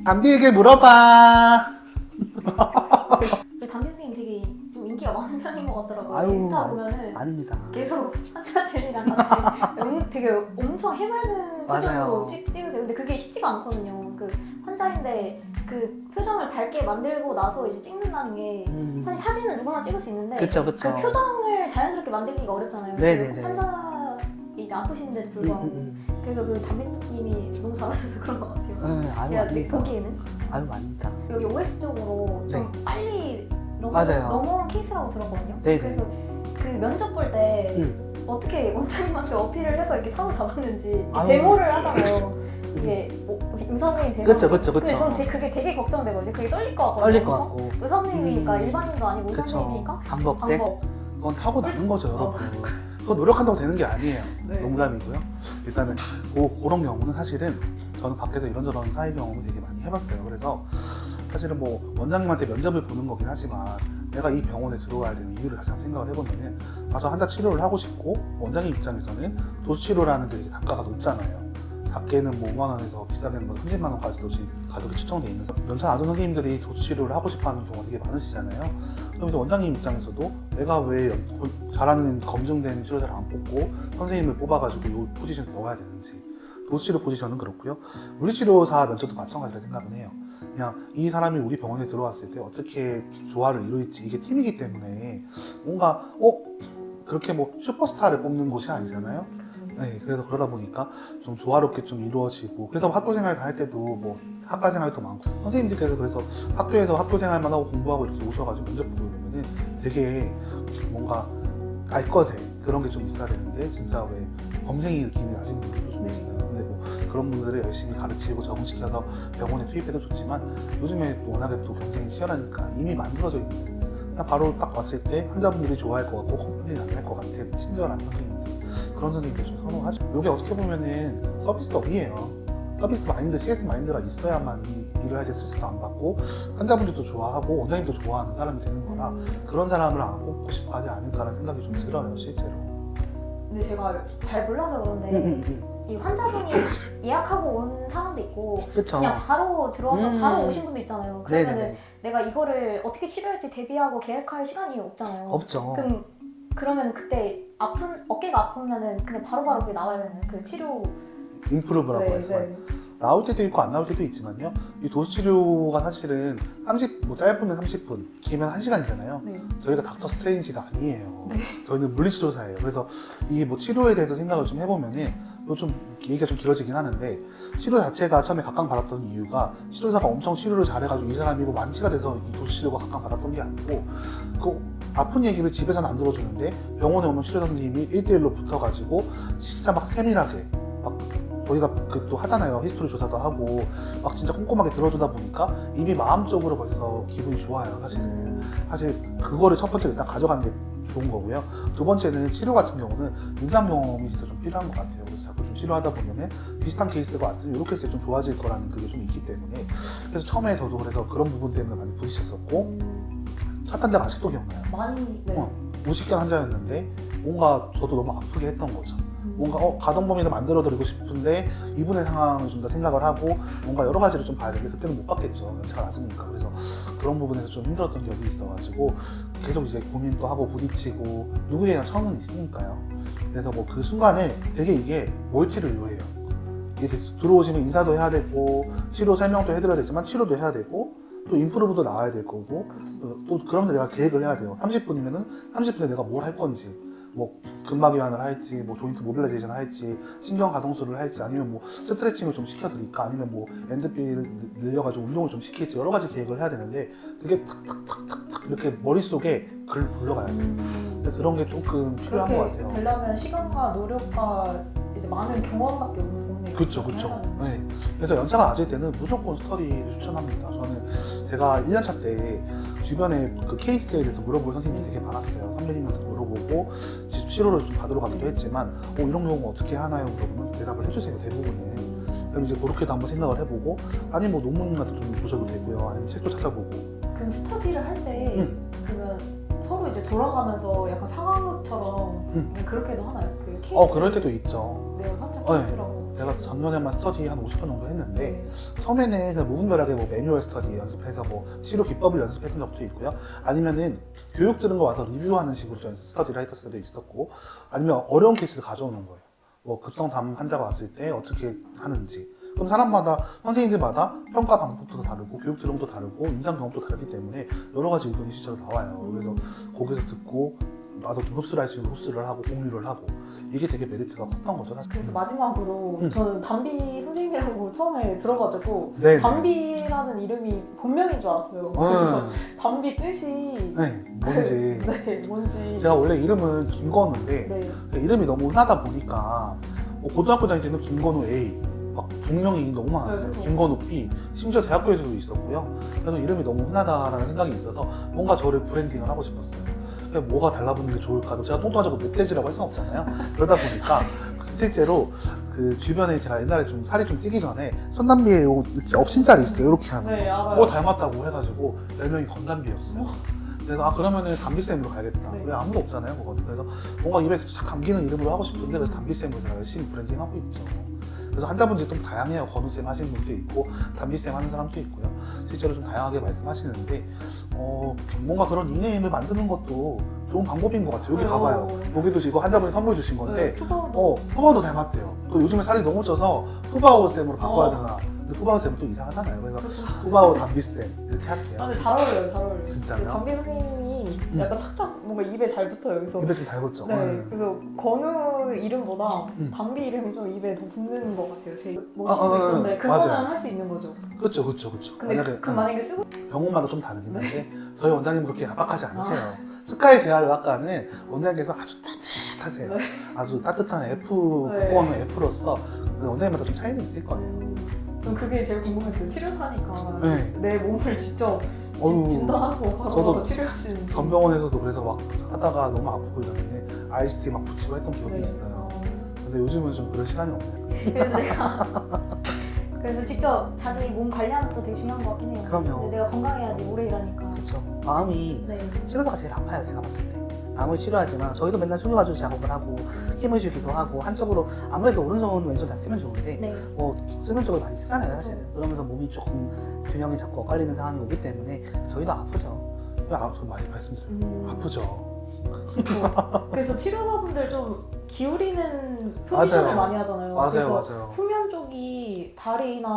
담비에게 물어봐. 담비 선생님 되게 좀 인기가 많은 편인 것 같더라고요. 아유, 인스타 보면은 아닙니다. 계속 환자들이랑 같이 되게 엄청 해맑은 표정으로 맞아요. 찍으세요. 근데 그게 쉽지가 않거든요. 그 환자인데 그 표정을 밝게 만들고 나서 이제 찍는다는 게 사실 사진은 누구나 찍을 수 있는데 그쵸. 그 표정을 자연스럽게 만들기가 어렵잖아요. 네네네. 그 환자 이제 아프신데도 불구하고 그래서 그 담배님이 너무 잘하셔서 그런 것 같아요. 아유, 제가 아닙니다. 보기에는 아유, 아닙니다. 여기 OX 쪽으로 좀 네. 빨리 맞아요. 넘어온 케이스라고 들었거든요. 네네. 그래서 그 면접 볼 때 어떻게 원장님한테 어필을 해서 이렇게 사고 잡았는지 아유. 데모를 하잖아요. 이게 뭐 의사 선생님 데모. 그쵸. 근데 저는 그게 되게 걱정되거든요. 그게 떨릴 것 같거든요. 떨릴 것 같고. 의사 선생님이니까 일반인도 아니고 의사 그쵸. 선생님이니까 방법대? 방법. 그건 타고 나는 거죠, 여러분. 그거 노력한다고 되는 게 아니에요. 네. 농담이고요. 일단은 그런 경우는 사실은 저는 밖에서 이런저런 사회 경험을 되게 많이 해봤어요. 그래서 사실은 뭐 원장님한테 면접을 보는 거긴 하지만 내가 이 병원에 들어와야 되는 이유를 다시 한번 생각을 해보면은 가서 환자 치료를 하고 싶고 원장님 입장에서는 도수치료라는 게 되게 단가가 높잖아요. 작게는 뭐 5만 원에서 비싸게는 뭐 30만 원까지도 지금 가격이 측정돼 있는 연차 낮은 선생님들이 도수치료를 하고 싶어하는 경우가 되게 많으시잖아요. 그럼 이제 원장님 입장에서도 내가 왜 잘하는 검증된 치료자를 안 뽑고 선생님을 뽑아가지고 이 포지션에 넣어야 되는지. 도수치료 포지션은 그렇고요. 물리치료사 면접도 마찬가지라 생각은 해요. 그냥 이 사람이 우리 병원에 들어왔을 때 어떻게 조화를 이루일지 이게 팀이기 때문에 뭔가 그렇게 뭐 슈퍼스타를 뽑는 곳이 아니잖아요. 네, 그래서 그러다 보니까 좀 조화롭게 좀 이루어지고 그래서 학교 생활 할 때도 뭐 학과 생활도 많고 선생님들께서 그래서 학교에서 학교 생활만 하고 공부하고 이렇게 오셔가지고 면접 보고 이러면은 되게 뭔가 알 것에 그런 게 좀 있어야 되는데 진짜 왜 범생이 느낌이 나신 분들도 좀 있어요. 근데 뭐 그런 분들을 열심히 가르치고 적응시켜서 병원에 투입해도 좋지만 요즘에 또 워낙에 또 경쟁이 치열하니까 이미 만들어져 있는 그냥 바로 딱 왔을 때 환자분들이 좋아할 것 같고 컴플레인 안 할 것 같은 친절한 선생님들 그런 선생님들 좀 선호하죠. 이게 어떻게 보면은 서비스업이에요. 서비스 마인드, CS 마인드가 있어야만 이 일을 할 때 스트레스도 안 받고 환자분들도 좋아하고 원장님도 좋아하는 사람이 되는 거라 그런 사람을 안 뽑고 싶어 하지 않을까라는 생각이 좀 들어요, 실제로. 근데 제가 잘 몰라서 그런데 이 환자분이 예약하고 온 사람도 있고 그쵸. 그냥 바로 들어와서 바로 오신 분도 있잖아요. 그러면은 네네네. 내가 이거를 어떻게 치료할지 대비하고 계획할 시간이 없잖아요. 없죠. 그러면 그때 어깨가 아프면은 그냥 바로바로 그게 나와야 되는 그 치료. 임프루브라고 해서 나올 때도 있고 안 나올 때도 있지만요. 이 도수치료가 사실은 뭐 짧으면 30분, 길면 1시간이잖아요. 네. 저희가 닥터 스트레인지가 아니에요. 저희는 물리치료사예요. 그래서 이 뭐 치료에 대해서 생각을 좀 해보면은 좀 얘기가 좀 길어지긴 하는데 치료 자체가 처음에 각광받았던 이유가 치료사가 엄청 치료를 잘해가지고 이 사람이 뭐 만취가 돼서 이 도수치료가 각광받았던 게 아니고 그 아픈 얘기를 집에서는 안 들어주는데 병원에 오면 치료사 선생님이 1대1로 붙어가지고 진짜 막 세밀하게 막 저희가 그 또 하잖아요. 히스토리 조사도 하고 막 진짜 꼼꼼하게 들어주다 보니까 이미 마음적으로 벌써 기분이 좋아요. 사실 그거를 첫 번째로 일단 가져가는 게 좋은 거고요. 두 번째는 치료 같은 경우는 임상 경험이 진짜 좀 필요한 것 같아요. 그래서 자꾸 좀 치료하다 보면은 비슷한 케이스가 왔을 때 이렇게 했을 때 좀 좋아질 거라는 그게 좀 있기 때문에 그래서 처음에 저도 그래서 그런 부분 때문에 많이 부딪혔었고 첫 환자가 아직도 기억나요. 많이 무식한 환자였는데 뭔가 저도 너무 아프게 했던 거죠. 뭔가 가동범위를 만들어드리고 싶은데 이분의 상황을 좀 더 생각을 하고 뭔가 여러 가지를 좀 봐야 되는데 그때는 못 봤겠죠. 연차가 낮으니까. 그래서 그런 부분에서 좀 힘들었던 기억이 있어가지고 계속 이제 고민도 하고 부딪히고 누구에나 처음은 있으니까요. 그래서 뭐 그 순간에 되게 이게 멀티를 요해요. 이렇게 들어오시면 인사도 해야 되고 치료 설명도 해드려야 되지만 치료도 해야 되고 또 인프루브도 나와야 될 거고 또 그러면 내가 계획을 해야 돼요. 30분이면은 30분에 내가 뭘 할 건지 뭐 근막 이완을 할지 뭐 조인트 모빌라이제이션을 할지 신경 가동수를 할지 아니면 뭐 스트레칭을 좀 시켜드릴까 아니면 뭐 엔드필을 늘려가지고 운동을 좀 시킬지 여러 가지 계획을 해야 되는데 그게 탁탁탁탁탁 이렇게 머릿속에 글 굴러가야 돼요. 근데 그런 게 조금 필요한 것 같아요. 그렇게 되려면 시간과 노력과 이제 많은 경험밖에 없는 거네요. 그쵸. 네. 그래서 연차가 낮을 때는 무조건 스터디를 추천합니다. 저는 제가 1년차 때 주변에 그 케이스에 대해서 물어볼 선생님이 되게 많았어요. 선배님한테 물어보고 치료를 좀 받으러 가기도 했지만 이런 경우 어떻게 하나요? 물어보면 대답을 해주세요. 대부분은. 그럼 이제 그렇게도 한번 생각을 해보고 아니 뭐 논문 같은 좀 보셔도 되고요. 아니면 책도 찾아보고. 그럼 스터디를 할 때 그러면 서로 이제 돌아가면서 약간 상황극처럼 그렇게도 하나요? 그 케이스 그럴 때도 있죠. 내가 환자 네. 케이스라고 제가 작년에만 스터디 한 50분 정도 했는데 처음에는 그냥 무분별하게 뭐 매뉴얼 스터디 연습해서 뭐 치료 기법을 연습했던 적도 있고요. 아니면은 교육 들은 거 와서 리뷰하는 식으로 연습 스터디를 했을 때도 있었고, 아니면 어려운 케이스를 가져오는 거예요. 뭐 급성담 환자가 왔을 때 어떻게 하는지. 그럼 사람마다, 선생님들마다 평가 방법도 다르고 교육 들음도 다르고 임상 경험도 다르기 때문에 여러 가지 의견이 실제로 나와요. 그래서 거기서 듣고 나도 좀 흡수를 할 수 있는 흡수를 하고 공유를 하고, 이게 되게 메리트가 컸던 거죠, 사실. 그래서 마지막으로 저는 담비 선생님이라고 처음에 들어가지고 네. 담비라는 이름이 본명인 줄 알았어요. 그래서 담비 뜻이 네, 뭔지. 네, 뭔지. 제가 원래 이름은 김건우인데 네. 이름이 너무 흔하다 보니까 고등학교 다닐 때는 김건우 A, 막 동명이 너무 많았어요. 네, 김건우 B, 심지어 대학교에서도 있었고요. 그래서 이름이 너무 흔하다라는 생각이 있어서 뭔가 저를 브랜딩을 하고 싶었어요. 뭐가 달라붙는 게 좋을까도 제가 뚱뚱하고 멧돼지라고 할 수는 없잖아요. 그러다 보니까 실제로 그 주변에 제가 옛날에 좀 살이 좀 찌기 전에 손담비에 이렇게 업신짤이 있어요. 이렇게 하는 네, 거. 알아요. 그거 닮았다고 해가지고 별명이 건담비였어요. 그래서 그러면은 담비쌤으로 가야겠다. 네. 왜 아무도 없잖아요, 그거는. 그래서 뭔가 입에 착 감기는 이름으로 하고 싶은데 그래서 담비쌤으로 제가 열심히 브랜딩하고 있죠. 그래서 환자분들이 좀 다양해요. 건우쌤 하시는 분도 있고 담비쌤 하는 사람도 있고요. 실제로 좀 다양하게 말씀하시는데 뭔가 그런 닉네임을 만드는 것도 좋은 방법인 것 같아요. 여기 가봐요. 여기도 지금 환자분이 선물 주신 건데 푸바오도 닮았대요. 요즘에 살이 너무 쪄서 푸바오 쌤으로 바꿔야 되나. 근데 푸바오 쌤은 또 이상하잖아요. 그래서 푸바오 담비쌤 이렇게 할게요. 아, 근데 잘 어울려요, 잘 어울려요. 진짜요? 담비 선생님이 약간 착착 뭔가 입에 잘 붙어요. 그래서 입에 좀 닮았죠? 네, 그래서 건우 이름보다 음. 담비 이름이 좀 입에 더 붙는 것 같아요. 제 아, 멋있는 건데 그거는 맞아요. 할 수 있는 거죠. 그렇죠. 근데 만약에 쓰고 병원마다 좀 다르긴 한데 저희 원장님 그렇게 압박하지 않으세요. 스카이 재활의학과는 원장님께서 아주 따뜻하세요. 네. 아주 따뜻한 F, 네. 국공학년 F로서 원장님마다 좀 차이는 있을 거예요. 전 그게 제일 궁금했어요. 치료사니까 네. 내 몸을 직접 어휴, 진단하고 바로 저도 치료치. 전병원에서도 그래서 막 하다가 너무 아프고 이러는데 ICT 막 붙이고 했던 기억이 네. 있어요. 근데 요즘은 좀 그럴 시간이 없네요. 그래서 그래서 직접 자기 몸 관리하는 것도 되게 중요한 것 같긴 해요. 그럼요. 근데 내가 건강해야지 오래 일하니까. 그렇죠. 마음이 네. 치료사가 제일 아파요, 제가 봤을 때. 아무리 치료하지만 저희도 맨날 숨겨가지고 작업을 하고 힘을 주기도 하고 한쪽으로 아무래도 오른손 왼손 다 쓰면 좋은데 네. 뭐 쓰는 쪽을 많이 쓰잖아요, 사실은. 그러면서 몸이 조금 균형이 자꾸 엇갈리는 상황이 오기 때문에 저희도 아프죠. 좀 많이 말씀드려요. 아프죠. 그래서 치료사분들 좀 기울이는 포지션을 맞아요. 많이 하잖아요. 그래서 맞아요. 후면 쪽이 다리나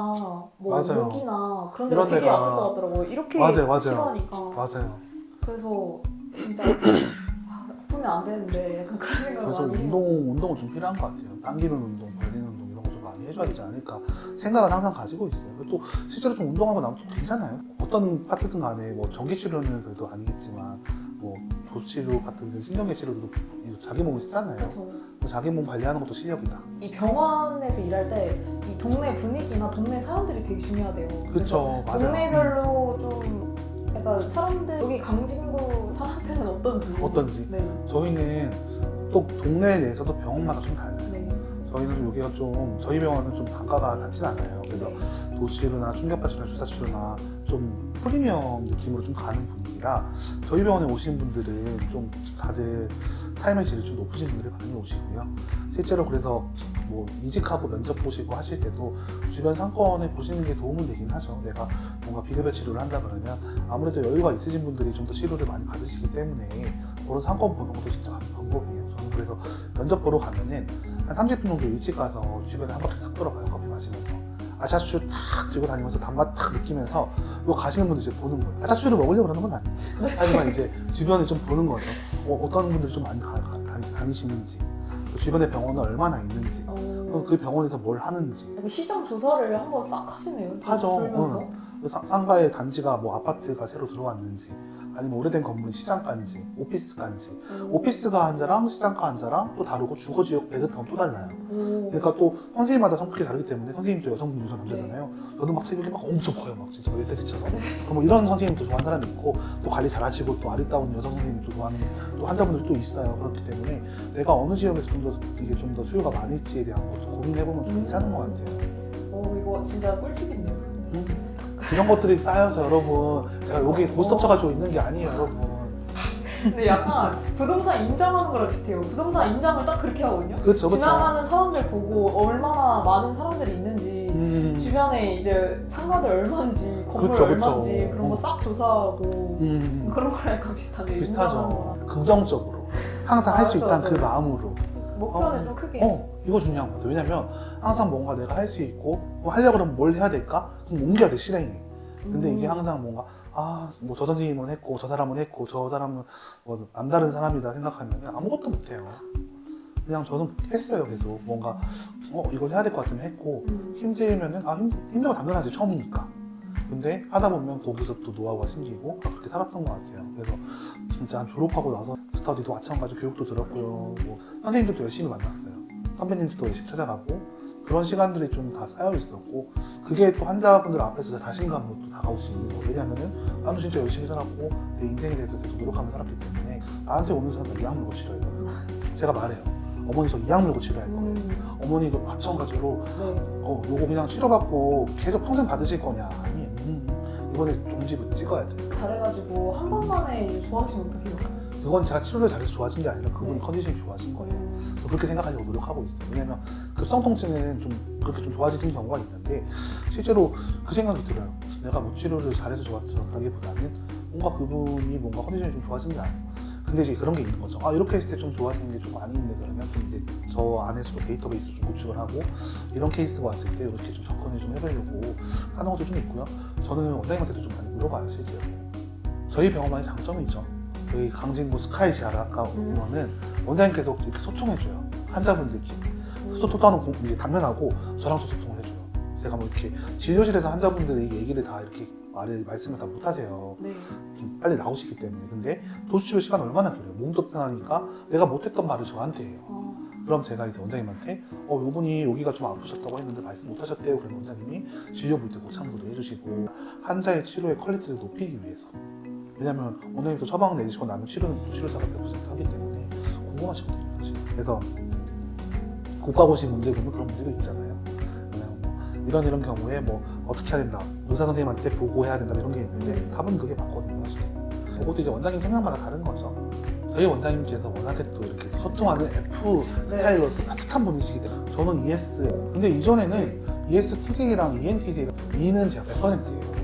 뭐 맞아요. 목이나 그런 데가 이런 되게 데가- 아플 것 같더라고요. 이렇게 맞아요. 치료하니까. 맞아요. 그래서 진짜 아프면 안 되는데 약간 그런 생각을 그래서 많이 해요. 운동은 좀 필요한 것 같아요. 당기는 운동, 벌리는 운동 이런 거 좀 많이 해줘야 되지 않을까 생각은 항상 가지고 있어요. 그리고 또 실제로 좀 운동하고 나면 또 되잖아요. 어떤 파트든 간에 뭐 전기 치료는 그래도 아니겠지만 뭐 도수치료 같은 신경계 치료도 자기 몸을 쓰잖아요. 그래서 자기 몸 관리하는 것도 실력이다. 이 병원에서 일할 때 이 동네 분위기나 동네 사람들이 되게 중요하대요. 그렇죠, 맞아요. 동네별로 좀 약간 사람들 여기 강진구 사람들은 어떤지. 네. 저희는 또 동네 내에서도 병원마다 좀 달라요. 네. 저희는 여기가 좀 저희 병원은 좀 단가가 낮진 않아요. 그래서 도수치료나 충격파치료나 주사치료나 좀 프리미엄 느낌으로 좀 가는 분위기라 저희 병원에 오시는 분들은 좀 다들 삶의 질이 좀 높으신 분들이 많이 오시고요. 실제로 그래서 뭐 이직하고 면접 보시고 하실 때도 주변 상권을 보시는 게 도움은 되긴 하죠. 내가 뭔가 비급여 치료를 한다 그러면 아무래도 여유가 있으신 분들이 좀 더 치료를 많이 받으시기 때문에 그런 상권 보는 것도 진짜 방법이에요. 저는 그래서 면접 보러 가면은 한 30분 정도 일찍 가서 주변에 한 바퀴 싹 돌아봐요. 커피 마시면서 아차추 탁 들고 다니면서 단맛 탁 느끼면서 이거 가시는 분들 이제 보는 거예요. 아차추를 먹으려고 그러는 건 아니에요. 하지만 이제 주변을 좀 보는 거죠. 어떤 분들이 좀 많이 다니시는지, 또 주변에 병원은 얼마나 있는지, 또 그 병원에서 뭘 하는지. 시장 조사를 한번 싹 하시네요. 하죠. 돌면서. 상가의 단지가 뭐 아파트가 새로 들어왔는지, 아니면 오래된 건물 시장가인지, 오피스가인지. 오피스가 한자랑 시장가 한자랑 또 다르고 주거지역 베드타운 또 달라요. 그러니까 또 선생님마다 성격이 다르기 때문에 선생님도 여성분 유저 남자잖아요. 저는 막 새벽에 막 엄청 커요, 막 진짜 멧돼지처럼. 그럼 이런 선생님도 좋아하는 사람이 있고 또 관리 잘하시고 또 아리따운 여성 선생님도 좋아하는 또 환자분들도 있어요. 그렇기 때문에 내가 어느 지역에서 이게 좀 더 수요가 많을지에 대한 것도 고민해보면 좀 괜찮은 것 같아요. 이거 진짜 꿀팁이네요. 이런 것들이 쌓여서 여러분 제가 여기 고스톱 쳐가지고 있는 게 아니에요, 여러분. 근데 약간 부동산 임장하는 거랑 비슷해요. 부동산 임장을 딱 그렇게 하거든요. 그렇죠, 지나가는 사람들 보고 얼마나 많은 사람들이 있는지 주변에 이제 상가들 얼마인지 건물 그쵸, 얼마인지 그쵸. 그런 거 싹 조사하고 그런 거랑 약간 비슷한데 임장하는 비슷하죠. 거랑 긍정적으로 항상 할 수 맞아, 있다는 그 맞아. 마음으로. 목표는 좀 크게 이거 중요한 것 같아요. 왜냐면 항상 뭔가 내가 할 수 있고 뭐 하려고 그러면 뭘 해야 될까? 그럼 옮겨야 돼, 실행에. 근데 이게 항상 뭔가 뭐 저 선생님은 했고 저 사람은 했고 저 사람은 뭐 남다른 사람이다 생각하면 아무것도 못해요. 그냥 저는 했어요. 계속 뭔가 이걸 해야 될 것 같으면 했고 힘들면은 힘든 거 당연하지, 처음이니까. 근데 하다 보면 거기서 또 노하우가 생기고 그렇게 살았던 것 같아요. 그래서 진짜 한 졸업하고 나서 스터디도 마찬가지 교육도 들었고요. 뭐 선생님들도 열심히 만났어요. 선배님들도 열심히 찾아가고 그런 시간들이 좀 다 쌓여 있었고 그게 또 환자분들 앞에서 자신감으로 또 다가올 수 있는 거예요. 왜냐면은 나는 진짜 열심히 살았고 내 인생에 대해서 계속 노력하며 살았기 때문에 나한테 오는 사람들 이악 물고 치료해요. 제가 말해요. 어머니 저 이악 물고 치료할 거예요. 어머니도 마찬가지로 네. 요거 그냥 치료받고 계속 평생 받으실 거냐? 아니, 이번에 종집을 찍어야 돼. 잘해가지고 한 번만에 이제 좋아지면 어떡해요? 그건 제가 치료를 잘해서 좋아진 게 아니라 그분이 네. 컨디션이 좋아진 거예요. 저 그렇게 생각하려고 노력하고 있어요. 왜냐면 급성 통증은 좀 그렇게 좀 좋아지는 경우가 있는데 실제로 그 생각이 들어요. 내가 뭐 치료를 잘해서 좋았다기보다는 뭔가 그분이 뭔가 컨디션이 좀 좋아진 게 아니에요. 근데 이제 그런 게 있는 거죠. 이렇게 했을 때 좀 좋아지는 게 좀 아닌데 그러면 좀 이제 저 안에서도 데이터베이스를 좀 구축을 하고 이런 케이스가 왔을 때 이렇게 좀 접근을 좀 해보려고 하는 것도 좀 있고요. 저는 원장님한테도 좀 많이 물어봐요, 실제로. 저희 병원만의 장점이 있죠. 저희 강진구 스카이 지하학과 병원은 원장님께서 이렇게 소통해줘요. 환자분들끼리. 소통하는 이제 당면하고 저랑도 소통을 해줘요. 제가 뭐 이렇게 진료실에서 환자분들이 얘기를 다 이렇게 말씀을 다 못하세요. 네. 좀 빨리 나오시기 때문에. 근데 도수치료 시간 얼마나 길어요. 몸도 편하니까 내가 못했던 말을 저한테 해요. 그럼 제가 이제 원장님한테 요분이 여기가 좀 아프셨다고 했는데 말씀 못하셨대요. 그러면 원장님이 진료 볼 때 고참부도 해주시고 환자의 치료의 퀄리티를 높이기 위해서. 왜냐면 원장님도 처방 내주시고 나면 치료사가 100% 하기 때문에 궁금하시거든요, 사실. 그래서 국가고시 문제 보면 그런 문제도 있잖아요. 그냥 뭐 이런 경우에 뭐 어떻게 해야 된다, 의사 선생님한테 보고해야 된다 이런 게 있는데 답은 그게 맞거든요, 사실. 그것도 이제 원장님 성향마다 다른 거죠. 저희 원장님께서 워낙에 또 이렇게 소통하는 F 스타일로서 따뜻한 분이시기 때문에 저는 ES. 근데 이전에는 ESTJ랑 ENTJ랑 E는 제가 100%예요.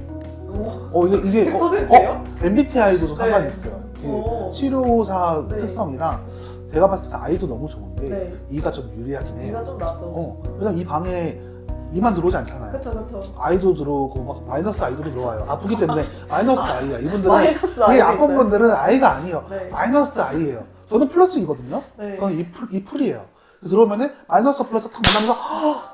이게 100%예요? MBTI도 상관이 네. 있어요. 오. 치료사 네. 특성이랑 제가 봤을 때 I도 너무 좋은데 네. E가 좀 유리하긴 해요. 얘가 좀 나도. 왜냐면 이 방에 E만 들어오지 않잖아요. 그쵸. I도 들어오고 막 마이너스 I도 들어와요. 아프기 때문에 마이너스 I야. 이분들은 마이너스 이 아이가 아픈 있어요? 분들은 I가 아니에요. 네. 마이너스 I예요. 저는 플러스이거든요. 네. 저는 이 풀이에요. 들어오면은 마이너스 플러스 탁 만나면서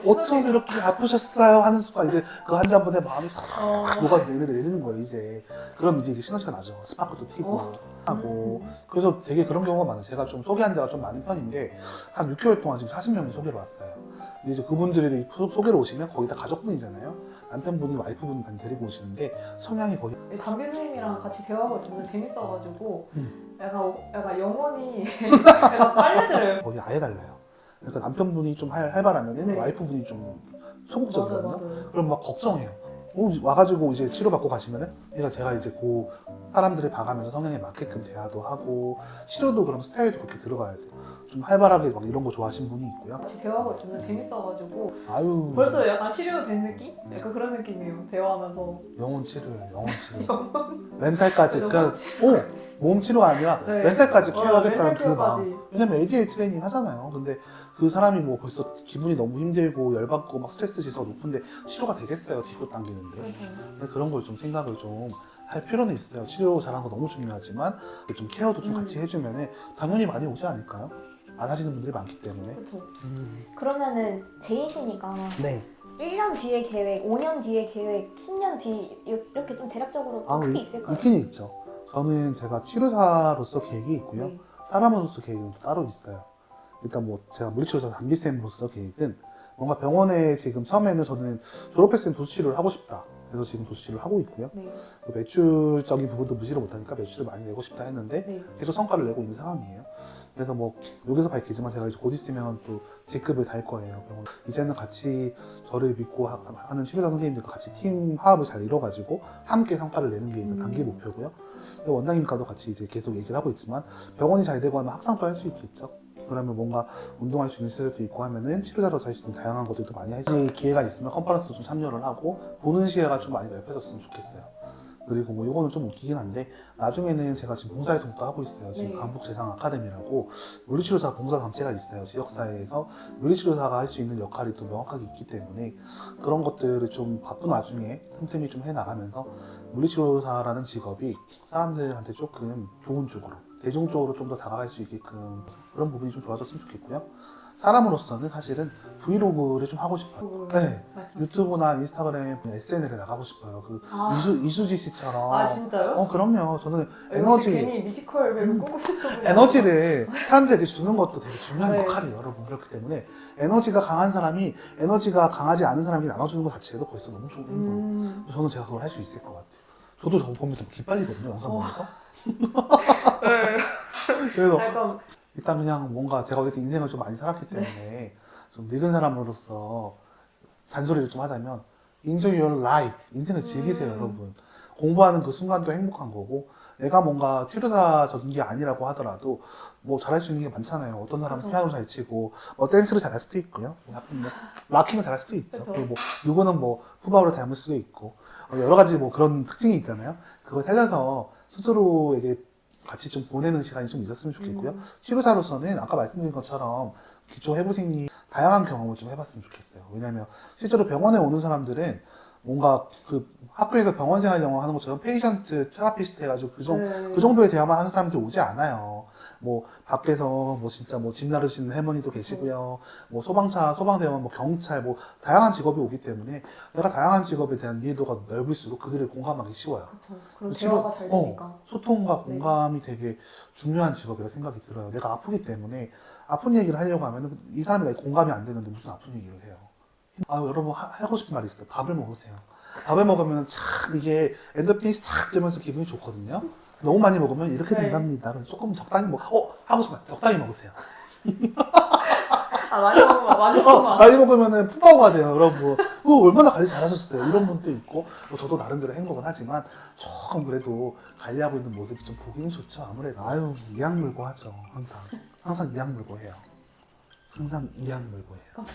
어쩜 시원해. 이렇게 아프셨어요 하는 순간 이제 그 환자분의 마음이 싹 녹아내리는 거예요, 이제. 그럼 이제 시너지가 나죠. 스파크도 튀고 하고. 그래서 되게 그런 경우가 많아요. 제가 좀 소개 환자가 좀 많은 편인데 한 6개월 동안 지금 40명이 소개로 왔어요. 근데 이제 그분들이 소개로 오시면 거의 다 가족분이잖아요. 남편분이 와이프분 많이 데리고 오시는데 성향이 거의 담비 선생님이랑 같이 대화하고 있으면 재밌어가지고 약간 영혼이 약간 빨려들어요. 거의 아예 달라요. 그러니까 남편분이 좀 활발하면은 네. 와이프분이 좀 소극적이거든요. 맞아요. 그럼 막 걱정해요. 와가지고 이제 치료받고 가시면은 제가 이제 그 사람들을 봐가면서 성향에 맞게끔 대화도 하고 치료도 그럼 스타일도 그렇게 들어가야 돼요. 좀 활발하게 막 이런 거 좋아하시는 분이 있고요. 같이 대화하고 있으면 재밌어가지고 아유, 벌써 약간 치료된 느낌? 약간 그런 느낌이에요. 대화하면서. 영혼 치료예요, 영혼 치료. 멘탈까지, 그러니까 치료. 몸 치료가 아니라 네. 멘탈까지 케어하겠다는 멘탈 그 마음. 케어까지. 왜냐면 ADA 트레이닝 하잖아요. 근데 그 사람이 뭐 벌써 기분이 너무 힘들고 열받고 막 스트레스 지수가 높은데 치료가 되겠어요, 뒷고 당기는데. 근데 그런 걸 좀 생각을 좀 할 필요는 있어요. 치료 잘하는 거 너무 중요하지만 좀 케어도 좀 같이 해주면 당연히 많이 오지 않을까요? 안 하시는 분들이 많기 때문에. 그렇죠. 그러면은 제이시니까 네. 1년 뒤의 계획, 5년 뒤의 계획, 10년 뒤 이렇게 좀 대략적으로 좀 크게 있을까요? 있긴 있죠. 저는 제가 치료사로서 계획이 있고요. 네. 사람으로서 계획은 또 따로 있어요. 일단 뭐 제가 물리치료사 담비쌤으로서 계획은 뭔가 병원에 지금 처음에는 저는 졸업했을 때 도수치료를 하고 싶다. 그래서 지금 도수치료를 하고 있고요. 네. 매출적인 부분도 무시를 못하니까 매출을 많이 내고 싶다 했는데 네. 계속 성과를 내고 있는 상황이에요. 그래서 뭐 여기서 밝히지만 제가 이제 곧 있으면 또 직급을 달 거예요. 병원. 이제는 같이 저를 믿고 하는 치료자 선생님들과 같이 팀 화합을 잘 이뤄가지고 함께 성과를 내는 게 일단 단기 목표고요. 원장님과도 같이 이제 계속 얘기를 하고 있지만 병원이 잘 되고 하면 학상도 할 수 있겠죠. 그러면 뭔가 운동할 수 있는 시설도 있고 하면은 치료자로서 할 수 있는 다양한 것들도 많이 할 수 있는 기회가 있으면 컨퍼런스도 좀 참여를 하고 보는 시야가 좀 많이 넓혀졌으면 좋겠어요. 그리고 뭐 이거는 좀 웃기긴 한데 나중에는 제가 지금 봉사활동도 하고 있어요. 지금 네. 강북재상 아카데미라고 물리치료사 봉사단체가 있어요. 지역사회에서 물리치료사가 할 수 있는 역할이 또 명확하게 있기 때문에 그런 것들을 좀 바쁜 와중에 틈틈이 좀 해나가면서 물리치료사라는 직업이 사람들한테 조금 좋은 쪽으로 대중적으로 좀 더 다가갈 수 있게끔 그런 부분이 좀 좋아졌으면 좋겠고요. 사람으로서는 사실은 브이로그를 좀 하고 싶어요. 네. 유튜브나 인스타그램, SNS에 나가고 싶어요. 그 아. 이수지 씨처럼. 아 진짜요? 그럼요. 저는 혹시 에너지, 괜히 뮤지컬 배우 꿈꾸셨던 분이 에너지를 사람들에게 주는 것도 되게 중요한 네. 역할이에요, 여러분. 그렇기 때문에 에너지가 강한 사람이 에너지가 강하지 않은 사람에게 나눠주는 것 자체도 벌써 너무 좋은 행동. 저는 제가 그걸 할 수 있을 것 같아요. 저도 저거 보면서 기빨리거든요, 영상 보면서. 네. 그래서 약간 일단 그냥 뭔가 제가 어쨌든 인생을 좀 많이 살았기 때문에 좀 늙은 사람으로서 잔소리를 좀 하자면 Enjoy your life. 인생을 즐기세요, 여러분. 공부하는 그 순간도 행복한 거고 내가 뭔가 치료사적인 게 아니라고 하더라도 뭐 잘할 수 있는 게 많잖아요. 어떤 사람은 그쵸. 피아노 잘 치고 뭐 댄스를 잘할 수도 있고요. 뭐 약간 뭐 락킹을 잘할 수도 있죠. 그쵸. 그리고 뭐 누구는 뭐 푸바오를 닮을 수도 있고 여러 가지 뭐 그런 특징이 있잖아요. 그걸 살려서 스스로에게 같이 좀 보내는 시간이 좀 있었으면 좋겠고요. 치료사로서는 아까 말씀드린 것처럼 기초 해부생리 다양한 경험을 좀 해봤으면 좋겠어요. 왜냐하면 실제로 병원에 오는 사람들은 뭔가 그 학교에서 병원 생활 영어 하는 것처럼 페이션트 테라피스트 해가지고 그 정도의 대화만 하는 사람들이 오지 않아요. 뭐 밖에서 뭐 진짜 뭐 집 나르시는 할머니도 계시고요. 뭐 소방차, 소방대원, 뭐 경찰, 뭐 다양한 직업이 오기 때문에 내가 다양한 직업에 대한 이해도가 넓을수록 그들을 공감하기 쉬워요. 그쵸. 그럼 치료- 대화가 잘 되니까. 소통과 네. 공감이 되게 중요한 직업이라 생각이 들어요. 내가 아프기 때문에 아픈 얘기를 하려고 하면 이 사람이 나에 공감이 안 되는데 무슨 아픈 얘기를 해요. 여러분 하고 싶은 말이 있어요. 밥을 먹으세요. 밥을 먹으면 참 이게 엔도핀이 싹 되면서 기분이 좋거든요. 너무 많이 먹으면 이렇게 네. 된답니다. 그래서 조금 적당히 하고 싶은 말 적당히 먹으세요. 아 많이 먹으면 많이 먹으면 많이 먹으면 푸바오가 돼요, 여러분. 얼마나 관리 잘하셨어요. 이런 분도 있고, 저도 나름대로 행복은 하지만, 조금 그래도 관리하고 있는 모습이 좀 보기는 좋죠, 아무래도. 이악 물고 하죠, 항상. 항상 이악 물고 해요. 항상 이악 물고 해요.